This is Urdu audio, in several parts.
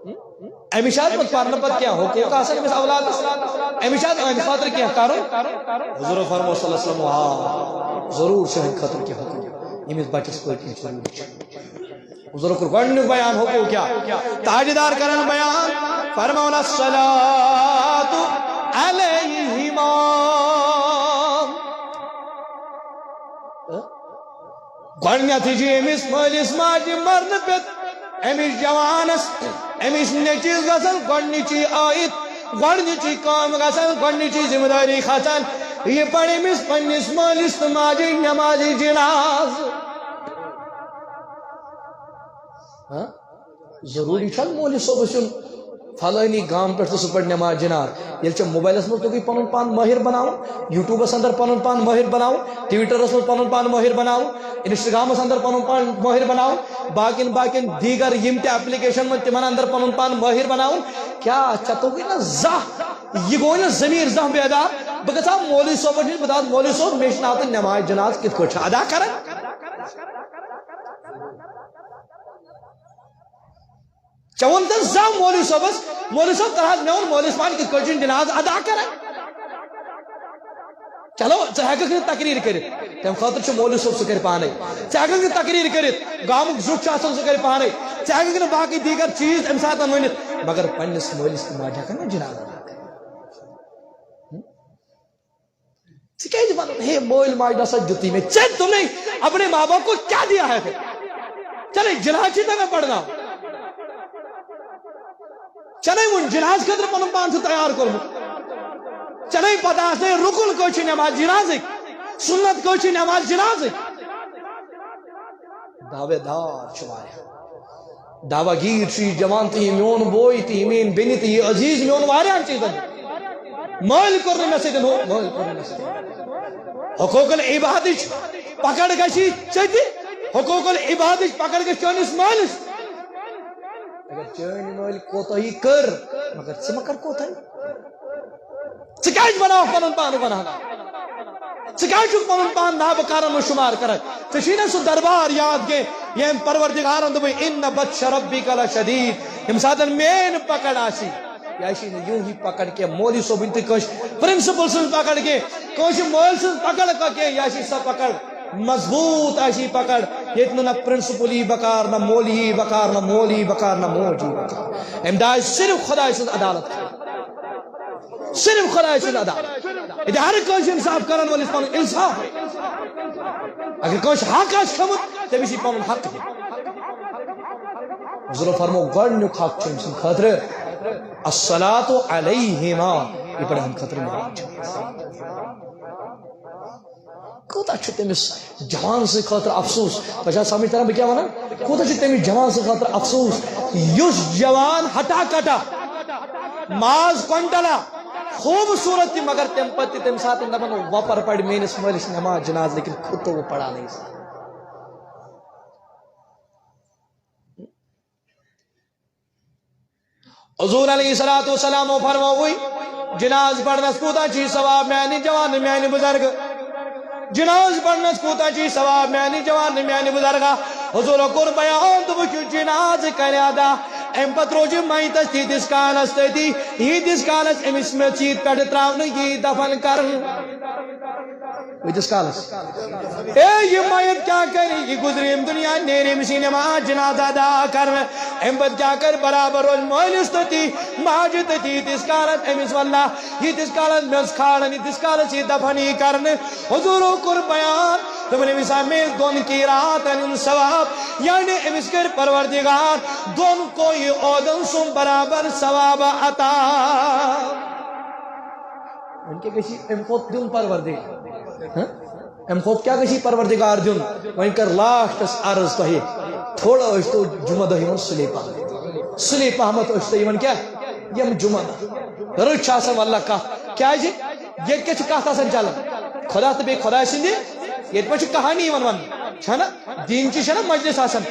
امشاد پت پرن پت کیا حقوق آسان امس اولاد امشاد ان خاطر کیا کرو حضور فرمو صلی اللہ علیہ وسلم ہاں ضرور سے خاطر کیا حقوق امس بچس پہ ضرور حضور کو گۄڈنیُک بیان حقوق کیا تاجدار کرن بیان فرمون الصلاۃ علیہما گۄڈنیتھٕے چھِ أمِس مٲلِس ماجہِ مرنہٕ پٮ۪تھ أمِس جوانس أمِس نیٚچوِس گژھان گۄڈنِچی آیت گۄڈنِچی کٲم گژھان گۄڈنِچی ذمہٕ دٲری کھسان یہِ پرِ أمِس پننِس مٲلِس تہٕ ماجہِ نٮ۪مازِ جناز ضروری چھا مولوی صٲبس یُن فلٲنی گام پٮ۪ٹھ تہٕ سُہ پرِ نٮ۪ماز جناز ییٚلہِ ژےٚ موبایلس منٛز توٚگُے پنُن پان مٲہِر بناوُن یوٗٹیوٗبس اندر پنُن پان مٲہِر بناوُن ٹویٹرس منٛز پنُن پان مٲہِر بناوُن انسٹاگرامس اندر پنُن پان مٲہِر بناوُن باقین دیگر یِم تہِ ایپلِکیشن منٛز تِمن اندر پنُن پان مٲہِر بناوُن کیٛاہ ژےٚ توٚگُے نا زانٛہہ یہِ گوٚو نہٕ ضمیٖر زانٛہہ بیدار بہٕ گژھٕ ہا مولوی صٲبس نِش بہٕ دپہٕ مولوی صٲب مےٚ چھُ ناو تہٕ نٮ۪ماز جناز کِتھ کٲٹھۍ چھِ ادا کران ژےٚ ووٚن تہٕ زانٛہہ مولوی صٲبس مولوی صٲب ترٛہ حظ مےٚ ووٚن مولوِس پان کِتھ کٲٹھۍ چھُ جناز ادا کران چلو ژٕ ہیٚککھ نہٕ تقریر کٔرِتھ تمہِ خٲطرٕ چھُ مولوی صٲب سُہ کرِ پانے ژٕ ہیٚککھ نہٕ تقریر کٔرِتھ گامُک زیُٹھ چھُ آسان سُہ کرِ پانے ژٕ ہیٚککھ نہٕ باقٕے دیگر چیٖز امہِ ساتہٕ ؤنِتھ مگر پننِس مٲلِس تہٕ ماجہِ ہیٚکن نا جناز ادا کٔرِتھ ژٕ کیازِ ونان ہے مٲلۍ ماجہِ نسا دیُتُے مےٚ ژےٚ تُمنے اپنے ماں باپ کو کیا دیا ہے چلے جناز چھُے تگان پرناوُن ژےٚ ووٚن جناز خٲطرٕ پنُن پان چھُ تیار کوٚرمُت ژےٚ پتہ آسنے رکن کٔژ چھِ نٮ۪ماز جنازٕکۍ سنت کٔژ چھِ نٮ۪ماز جنازٕکۍ دعوے دار چھُ واریاہ دعویٰ گیر چھُ یہِ جوان تہٕ یہِ میون بوے تہٕ یہِ میٲنۍ بیٚنہِ تہٕ یہِ عزیٖز میون واریاہن چیٖزن مٲلۍ کوٚر نہٕ مےٚ سۭتۍ ہُہ مٲلۍ کوٚر نہٕ مےٚ سۭتۍ حقوق العبادٕچ پکڑ گژھی ژےٚ تہِ حقوق العبادٕچ پکڑ گژھِ چٲنِس مٲلِس اگر چٲنۍ مٲلۍ کوتاہی کٔر مگر ژٕ مہ کر کوتاہی ژٕ کیازِ بناوکھ پنُن پان گۄناہگار ژٕ کیازِ چھُکھ پنُن پان نابکارن منٛز شُمار کران ژےٚ چھُے نا سُہ دربار یاد کینٛہہ ییٚمۍ پروردگارن دوٚپُن اِنَّ بطشَ رَبِّکَ لَشَدیٖد ییٚمہِ ساتہٕ میٲنۍ پکڑ آسہِ یہِ آسہِ نہٕ یوٗہی پکڑ کینٛہہ مولوی صٲبٕنۍ تہِ کٲنٛسہِ پرنسپل سٕنٛز پکڑ کینٛہہ کٲنٛسہِ مٲلۍ سٕنٛز پکڑ کینٛہہ یہِ آسہِ سۄ پکڑ مضبوط آسہِ یہِ پکڑ ییٚتہِ نہٕ نہ پرنسپل یی بکار نہ مولوی یی بکار نہ مول یی بکار نہ موج یی بکار امہِ دۄہ آسہِ صرف خۄداے سٕنٛز عدالت صرف خۄداے سٕنٛز عدالت ییٚتہِ ہر کٲنٛسہِ انصاف کرن وٲلِس پنُن انصاف اگر کٲنٛسہِ حق آسہِ کھیوٚمُت تٔمِس یی پنُن حق دِنہٕ حضور فرمو گۄڈنیُک حق چھُ أمۍ سٕنٛدِ خٲطرٕ الصلاۃ علیہما یہِ پرِ اَمہِ خٲطرٕ نماز کوتاہ چھُ تٔمِس جوان سٕنٛدِ خٲطرٕ افسوٗس تۄہہِ چھا سمجھ تران بہٕ کیٛاہ ونان کوتاہ چھُ تٔمِس جوان سٕنٛدِ خٲطرٕ افسوٗس یُس جوان ہٹا کٹا ماز کۄنٹلا خوٗبصوٗرت تہِ مگر تمہِ پتہٕ تہِ تمہِ ساتہٕ دپان وۄپر پرِ میٲنِس مٲلِس نٮ۪ماز جناز لیکن خود تو وہ پڑھا نہیں سکتا حضور علیہ الصلوۃ والسلام فرمووُے جناز پرنس کوتاہ چھی ثواب میانہِ جوان میانہِ بزرگ جناز پرنس کوتاہ چھی ثواب میانہِ جوان میانہِ بزرگا حضور کوٚر بیان دوٚپُکھ یُس جناز کرِ ادا امہِ پتہٕ روزِ میتس تیٖتِس کالس تٔتی ییٖتِس کالس أمِس میژِ پٮ۪ٹھٕ تراونہٕ یی دفن کرنہٕ کۭتِس کالس اے یہِ میت کیٛاہ کرِ یہِ گُزرِ ییٚمہِ دُنیا نیرِ أمِس یی نٮ۪ماز جناز ادا کرنہٕ امہِ پتہٕ کیٛاہ کرِ برابر روزِ مٲلِس تٔتی ماجہِ تٔتی ییٖتِس کالس أمِس واللہ ییٖتِس کالس میژ کھالن ییٖتِس کالس یہِ دفن یی کرنہٕ حضوٗرو کوٚر بیان دوٚپُن أمِس آو مےٚ دۄن قیٖراتن ہُنٛد ثواب یعنی أمِس کٔرۍ پروردگار دۄن کویہِ عہدن سُنٛد برابر ثواب عطا وۄنۍ کیٛاہ گژھِ اَمہِ کھۄتہٕ دیُن پروردگار اَمہِ کھۄتہٕ کیٛاہ گژھِ پروردگار دیُن وۄنۍ کر لاسٹس عرض تۄہہِ تھوڑا ٲسۍ تو جمعہ دۄہ یِوان سُلے پہمتھ ٲسۍ تۄہہِ یِوان کیٛاہ یِم جمعہ دۄہ رٕژ چھِ آسان واللہ کتھ کیٛازِ ییٚتہِ کیٛاہ چھِ کتھ آسان چلان خۄدا تہٕ بیٚیہِ خۄداے سٕنٛدِ ییٚتہِ پٮ۪ٹھ چھِ کہانی یِوان وننہٕ چھنا دیٖنچی چھنا مجلس آسان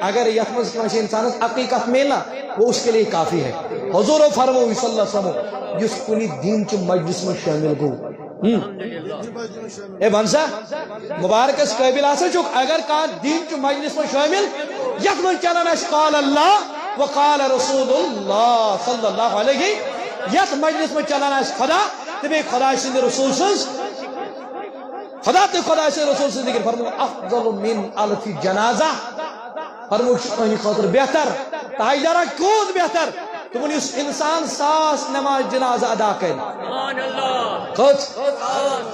اگر یتھ منٛز کٲنٛسہِ انسانس اکٕے کتھ میلہِ نا وہ اس کے لیے کافی ہے حضورو فرمووُے صلی اللہ علیہ وسلم یُس کُنہِ دیٖنچہِ مجلس منٛز شٲمِل گوٚو اے بن سا مبارکس قٲبل ہسا چھُکھ اگر کانٛہہ دیٖنچہِ مجلس منٛز شٲمِل یتھ منٛز چلان آسہِ قال اللہ وقال رسول اللہ صلی اللہ علیہ یت مجلس میں چلان آس خدا تبھی خدا سند رسول سز خدا تو خدا سے رسول سے ذکر فرمو افضل من الف جنازہ فرمو تہندِ خاطر بہتر تہائی جارا کود بہتر تمن اس انسان ساس نماز جنازہ ادا کر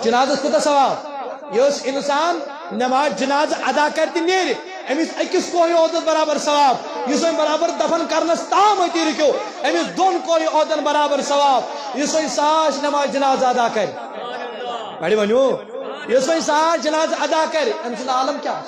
جنازہ کوتاہ ثواب یہ انسان نماز جنازہ ادا کرتے نیرِ امس اکس کوہ عہدس برابر ثواب اس برابر دفن کرنس تام اتی رکو امس دون کوہ عہدن برابر ثواب اس ساس نماز جنازہ ادا کر بڑی ونیو اس ساس جنازہ ادا کر ام سن عالم کیا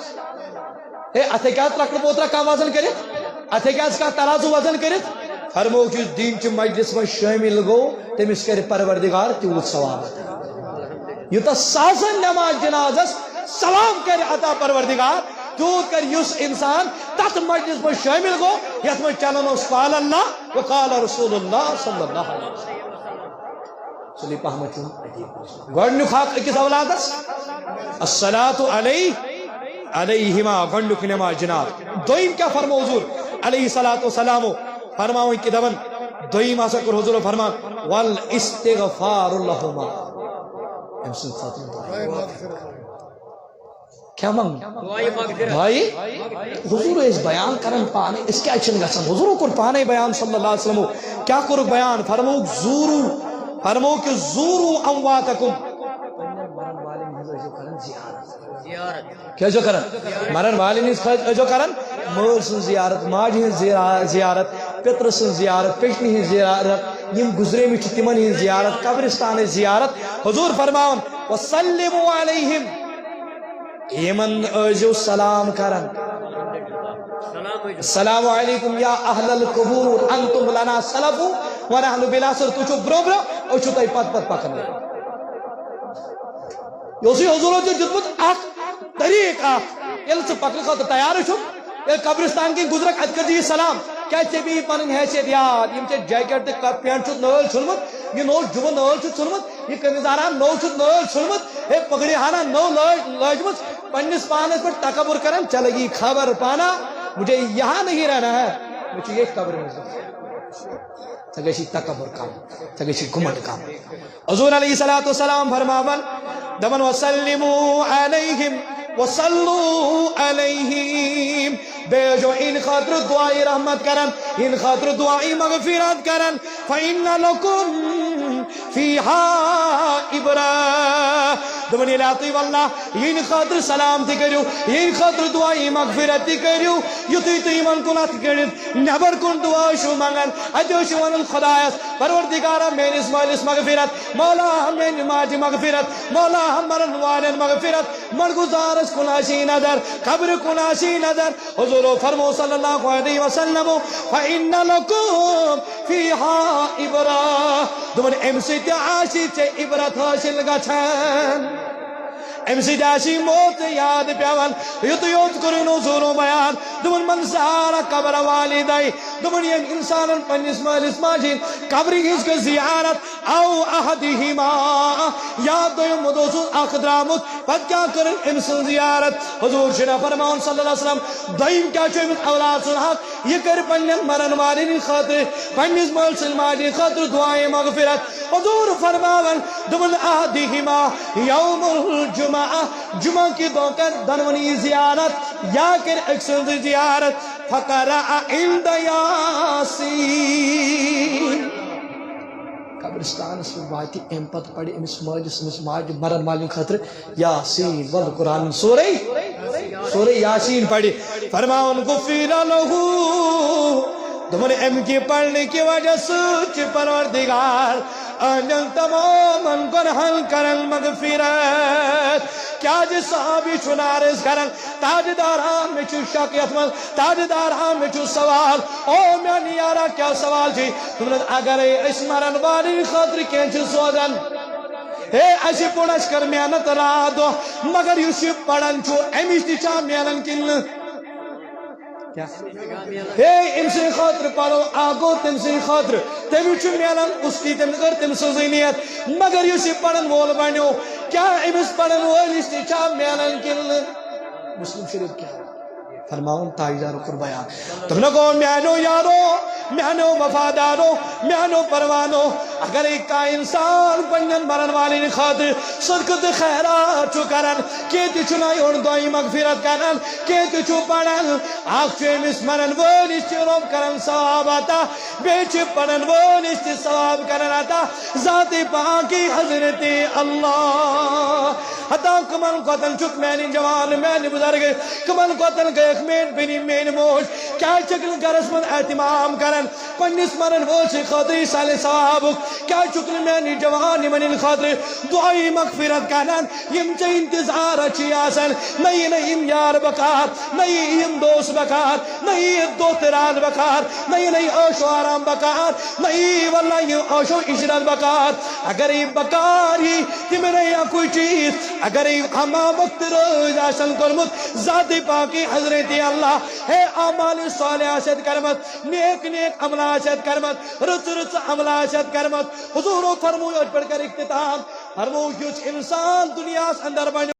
ہے اتھے کیا لکڑ پوترا کم وزن کرت اتھے کیا کا ترازو وزن کرت فرمو کہ دین چ مجلس میں شامل گو تمس کر پروردگار تیوت ثواب یوتہ ساسن نماز جنازس سلام کر عطا پروردگار تیوت کر یس انسان تت مجلس میں شامل گو یت میں چلن اس قال اللہ وقال رسول اللہ صلی اللہ علیہ وسلم صلی پہمت گوڑنک حق اکس اولادس الصلاة علیہما گوڑنک نماز جناب دویم کیا فرمو حضور علیہ الصلاة والسلام فرماؤں کی دبن دویم آسا کر حضور فرمان والاستغفار لہما امسن خاتم کیا مانگ بھائی حضور اس بیان کرن پانے اس کیا اچھن گسن حضور کر پانے بیان صلی اللہ علیہ وسلم کیا کرو بیان فرمو کہ زورو امواتکم کیا جو کرن مرن والی نہیں جو کرن مول سن زیارت ماج ہن زیارت پتر سن زیارت پیشنی ہن زیارت یم گزرے میں تمن ہن زیارت قبرستان زیارت حضور فرماون وسلموا علیہم یمن جو سلام کرن السلام علیکم یا اہل القبور انتم لنا سلف ونحن بلاسر تو چھ برو او چھ تای پت پکن یوسی حضور جو جتمت اخ طریق اخ یل سے پکن خاطر تیار چھو قبرستان کی گزرک اد کر سلام کیا بھی پن حیثیت یاد یم جیکٹ تو پینٹ چھ نل چھلمت یہ نو جب نل چھلمت یہ قمیضارہ نو چھ نل چھلمت یہ پگڑی ہانا نو لاجمت پنس پانس پر تکبر کرن چلے گی خبر پانا مجھے یہاں نہیں رہنا ہے مجھے یہ قبر میں تگشی تکبر کام تگشی گمنڈ کام حضور علیہ الصلوۃ والسلام فرماون دمن وسلموا علیہم وصلوا علیہم بے جو ان خاطر دعائی رحمت کرن ان خاطر دعائی مغفرت کرن فإن لکم فیہا عبرہ دمنی لاتی واللہ ان خاطر سلام تی کریو ان خاطر دعائی مغفرت تی کریو یتی تیمن کنات کرد نبر کن دعا شو منگن ادو شو ان الخدایس پروردگارا میں اسماعیلس مغفرت مولا ہمیں ماجی مغفرت مولا ہمارن والن مغفرت مرگزارس کناشی نظر قبر کناشی نظر حضور فرمو صلی اللہ علیہ وسلم فإن لکم فیہا عبرہ دمن امسی تعاشی چے عبرت حاصل گچھن امسی داشی موت یاد پیوان یوت یوت کرن حضور بیان دمن منظارہ قبر والدائی دمن یم انسان پنس مالس ماجین قبری ہنس کے زیارت او احدہما یاد دویم مدوسون اخ درامت پت کیا کرن امسن زیارت حضور شنا فرمان صلی اللہ علیہ وسلم دویم کیا چھو امس اولاد سن حق یہ کر پنن مرن والین خاطر پنس مالسن ماجین خاطر دعائیں مغفرت حضور فرمان دمن احدہما یوم الجمعہ جمعہ کی دوکر دنونی زیارت یا کر اکسن زیارت فقرع عند یاسین قبرستان سے واتی امپت پڑی امس ماج مرن والی خطر یاسین والقرآن سورہ یاسین پڑی فرماؤن غفیر لہو دمن ام کی پڑھنے کی وجہ سوچ پروردگار آنجل تماماً گناہن کرن مغفرت کیا جی صحابی چنارز کرن تاجدار ہاں میں چھو شاکیت من تاجدار ہاں میں چھو سوال او میں نیارا کیا سوال جی تم نے اگر اس مرن والی خاطر کین چھو سوزن اے ایسی پڑھش کر محنت را دو مگر یوسی پڑھن چھو امیش دیچا محنن کن اے امسی خاطر پڑھو آگو تمسی خاطر تمی چھو میلن اس کی تم کر تم سزینیت مگر یوسی پڑھن وول بنیو کیا امس پڑھن وول اس کی چاہ میلن کن مسلم شریف کیا فرماؤن تائیدار کر بیان تم نے کہو میانو یارو میانو وفادارو میانو پروانو اگر ایک کا انسان پنجن مرن والی خاطر صدقت خیرات چو کرن کیتی چنائی ان دعائی مغفرت کرن کیتی چو پڑن آخ چو امس مرن ونشتی روب کرن ثواب آتا بیچ پڑن ونشتی ثواب کرن آتا ذات پاکی حضرت اللہ حتا کمن قتل چک مینی جوان مینی بزرگ کمن قتل گئے مین بنی مین موش کیا چکل گرس من اعتمام کرن پنیس مرن ووچ خاطری سال ثواب کیا چکل مینی جوان من خاطر دعائی مغفرت کرن یم چا انتظار اچھی آسن نئی نئی یار بکار نئی یم دوست بکار نئی دوتران بکار نئی عوش و آرام بکار نئی واللہ یم عوش و عشرت بکار اگر یہ بکار ہی تم نہیں کوئی چیز اگر یہ ہما وقت روز آسن کرمت ذات پاکی حضرت اللہ ہے اعمال صالحہ شد کرمت نیک نیک عملہ شد کرمت رچ رچ عملہ شد کرمت حضور فرمو پڑھ کر اختتام فرمو کچھ انسان دنیا اندر بن